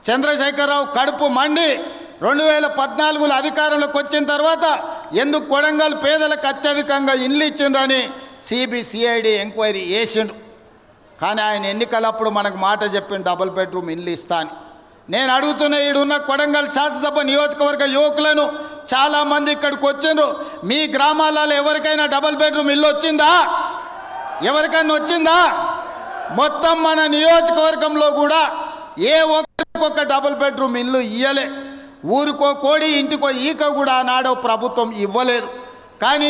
చంద్రశేఖరరావు కడుపు మండి 2014లో అధికారంలోకి వచ్చిన తర్వాత ఎందుకు కొడంగల్ పేదలకు అత్యధికంగా ఇల్లు ఇచ్చిండ్రని సిబిసిఐడి ఎంక్వైరీ చేసిండు. కానీ ఆయన ఎన్నికలప్పుడు మనకు మాట చెప్పిన డబుల్ బెడ్రూమ్ ఇల్లు ఇస్తా అని. నేను అడుగుతున్న ఈడున్న కొడంగల్ శాసనసభ నియోజకవర్గ యువకులను చాలామంది ఇక్కడికి వచ్చిండ్రు. మీ గ్రామాలలో ఎవరికైనా డబుల్ బెడ్రూమ్ ఇల్లు వచ్చిందా? ఎవరికైనా వచ్చిందా? మొత్తం మన నియోజకవర్గంలో కూడా ఏ ఒక్కరికొక డబుల్ బెడ్రూమ్ ఇల్లు ఇయ్యలే. ఊరికో కోడి ఇంటికో ఈక కూడా ఆనాడు ప్రభుత్వం ఇవ్వలేదు. కానీ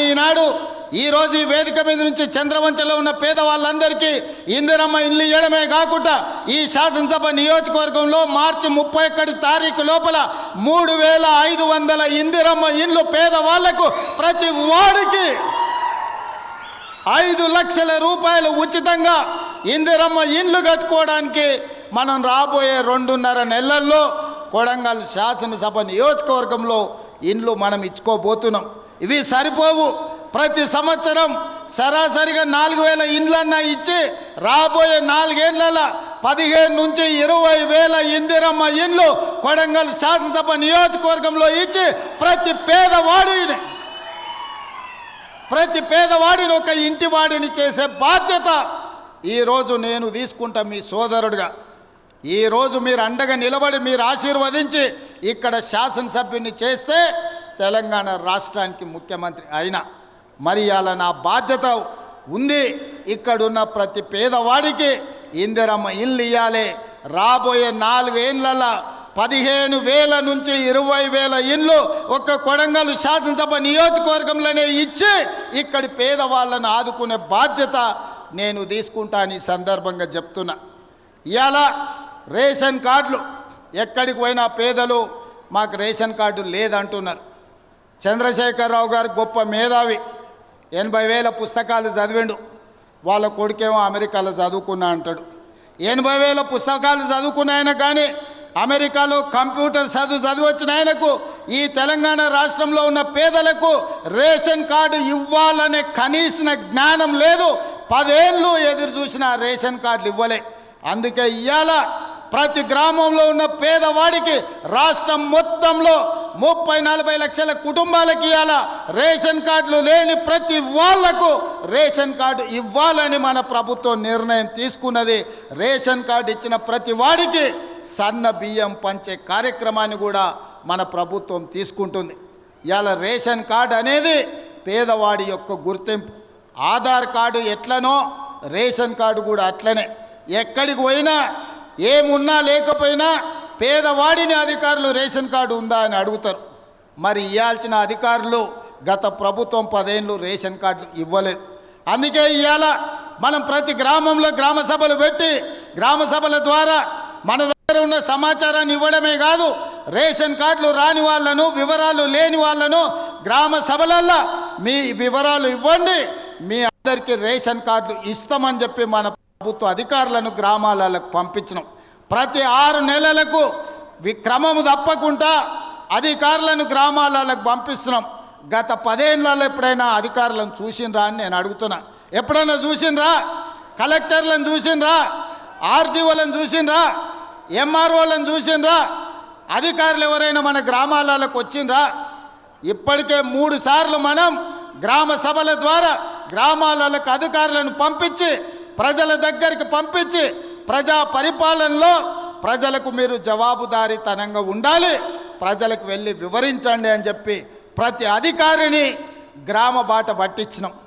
ఈరోజు ఈ వేదిక మీద నుంచి చంద్రవంచలో ఉన్న పేదవాళ్ళందరికీ ఇందిరమ్మ ఇల్లు ఇవ్వడమే కాకుండా ఈ శాసనసభ నియోజకవర్గంలో మార్చి 31 తారీఖు లోపల 3500 ఇందిరమ్మ ఇల్లు పేదవాళ్లకు ప్రతి వాడికి 5 లక్షల రూపాయలు ఉచితంగా ఇందిరమ్మ ఇల్లు కట్టుకోవడానికి మనం రాబోయే 2.5 నెలల్లో కొడంగల్ శాసనసభ నియోజకవర్గంలో ఇండ్లు మనం ఇచ్చుకోబోతున్నాం. ఇవి సరిపోవు. ప్రతి సంవత్సరం సరాసరిగా 4000 ఇండ్లన్నా ఇచ్చి రాబోయే 4 ఏళ్లలో 15 నుంచి 20,000 ఇందిరమ్మ ఇండ్లు కొడంగల్ శాసనసభ నియోజకవర్గంలో ఇచ్చి ప్రతి పేదవాడిని ఒక ఇంటి వాడిని చేసే బాధ్యత ఈరోజు నేను తీసుకుంటా మీ సోదరుడిగా. ఈరోజు మీరు అండగా నిలబడి మీరు ఆశీర్వదించి ఇక్కడ శాసనసభ్యుని చేస్తే తెలంగాణ రాష్ట్రానికి ముఖ్యమంత్రి అయినా మరి అలా నా బాధ్యత ఉంది. ఇక్కడున్న ప్రతి పేదవాడికి ఇందిరమ్మ ఇల్లు ఇవ్వాలి. రాబోయే 4 ఏళ్లలో 15,000 నుంచి 20,000 ఇండ్లు ఒక్క కొడంగల్ శాసనసభ నియోజకవర్గంలోనే ఇచ్చి ఇక్కడి పేదవాళ్ళను ఆదుకునే బాధ్యత నేను తీసుకుంటాను. ఈ సందర్భంగా చెప్తున్నా. ఇవాళ రేషన్ కార్డులు ఎక్కడికి పోయినా పేదలు మాకు రేషన్ కార్డు లేదంటున్నారు. చంద్రశేఖరరావు గారు గొప్ప మేధావి, 80,000 పుస్తకాలు చదివిండు. వాళ్ళ కొడుకేమో అమెరికాలో చదువుకున్నా అంటాడు. 80,000 పుస్తకాలు చదువుకున్న ఆయన కానీ అమెరికాలో కంప్యూటర్ చదివొచ్చిన ఆయనకు ఈ తెలంగాణ రాష్ట్రంలో ఉన్న పేదలకు రేషన్ కార్డు ఇవ్వాలనే కనీస జ్ఞానం లేదు. 10 ఏళ్ళు ఎదురు చూసిన రేషన్ కార్డులు ఇవ్వలే. అందుకే ఇవాళ ప్రతి గ్రామంలో ఉన్న పేదవాడికి రాష్ట్రం మొత్తంలో 30-40 లక్షల కుటుంబాలకి ఇవాళ రేషన్ కార్డులు లేని ప్రతి వాళ్లకు రేషన్ కార్డు ఇవ్వాలని మన ప్రభుత్వం నిర్ణయం తీసుకున్నది. రేషన్ కార్డు ఇచ్చిన ప్రతి వాడికి సన్న బియ్యం పంచే కార్యక్రమాన్ని కూడా మన ప్రభుత్వం తీసుకుంటుంది. ఇవాళ రేషన్ కార్డు అనేది పేదవాడి యొక్క గుర్తింపు. ఆధార్ కార్డు ఎట్లనో రేషన్ కార్డు కూడా అట్లనే. ఎక్కడికి పోయినా ఏమున్నా లేకపోయినా పేదవాడిని అధికారులు రేషన్ కార్డు ఉందా అని అడుగుతారు. మరి ఇవ్వాల్సిన అధికారులు గత ప్రభుత్వం 10 ఏళ్ళు రేషన్ కార్డులు ఇవ్వలేదు. అందుకే ఇవాళ మనం ప్రతి గ్రామంలో గ్రామ సభలు పెట్టి గ్రామ సభల ద్వారా మన దగ్గర ఉన్న సమాచారాన్ని ఇవ్వడమే కాదు, రేషన్ కార్డులు రాని వాళ్ళను వివరాలు లేని వాళ్ళను గ్రామ సభలల్లో మీ వివరాలు ఇవ్వండి, మీ అందరికీ రేషన్ కార్డులు ఇస్తామని చెప్పి మన ప్రభుత్వ అధికారులను గ్రామాలకు పంపించినాం. ప్రతి 6 నెలలకు క్రమము తప్పకుండా అధికారులను గ్రామాలకు పంపిస్తున్నాం. గత 10 ఏళ్లలో ఎప్పుడైనా అధికారులను చూసిండ్రా అని నేను అడుగుతున్నా. ఎప్పుడైనా చూసిండ్రా? కలెక్టర్లను చూసిండ్రా? ఆర్డీఓలను చూసిండ్రా? ఎంఆర్ఓలను చూసిండ్రా? అధికారులు ఎవరైనా మన గ్రామాలకు వచ్చిండ్రా? ఇప్పటికే 3 సార్లు మనం గ్రామ సభల ద్వారా గ్రామాలకు అధికారులను పంపించి ప్రజల దగ్గరికి పంపించి ప్రజా పరిపాలనలో ప్రజలకు మీరు జవాబుదారీతనంగా ఉండాలి, ప్రజలకు వెళ్ళి వివరించండి అని చెప్పి ప్రతి అధికారిని గ్రామ బాట పట్టించినాం.